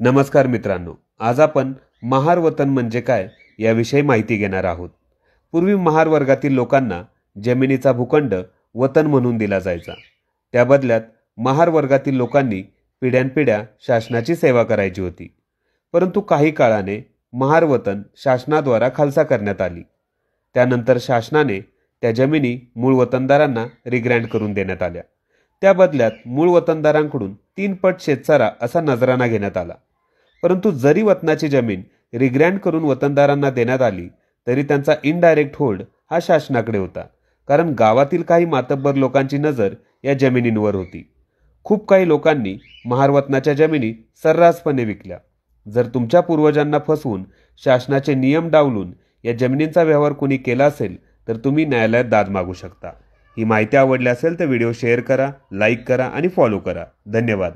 नमस्कार मित्रांनो, आज आपण महार वतन म्हणजे काय याविषयी माहिती घेणार आहोत। पूर्वी महार वर्गातील लोकांना जमिनीचा भूखंड वतन म्हणून दिला जायचा। त्या बदल्यात महार वर्गातील लोकांनी पिढ्यानपिढ्या शासनाची सेवा करायची होती। परंतु काही काळाने महार वतन शासनाद्वारा खालसा करण्यात आली। त्यानंतर शासनाने त्या जमिनी मूळ वतनदारांना रिग्रँड करून देण्यात आल्या। त्या बदल्यात मूळ वतनदारांकडून 3 पट शेतसारा असा नजराना घेण्यात आला। परंतु जरी वतनाची जमीन रिग्रँड करून वतनदारांना देण्यात आली तरी त्यांचा इनडायरेक्ट होल्ड हा शासनाकडे होता, कारण गावातील काही मातब्बर लोकांची नजर या जमिनींवर होती। खूप काही लोकांनी महार वतनाच्या जमिनी सर्रासपणे विकल्या। जर तुमच्या पूर्वजांना फसवून शासनाचे नियम डावलून या जमिनींचा व्यवहार कोणी केला असेल तर तुम्ही न्यायालयात दाद मागू शकता। ही माहिती आवडली असेल तर व्हिडिओ शेअर करा, लाईक करा आणि फॉलो करा। धन्यवाद।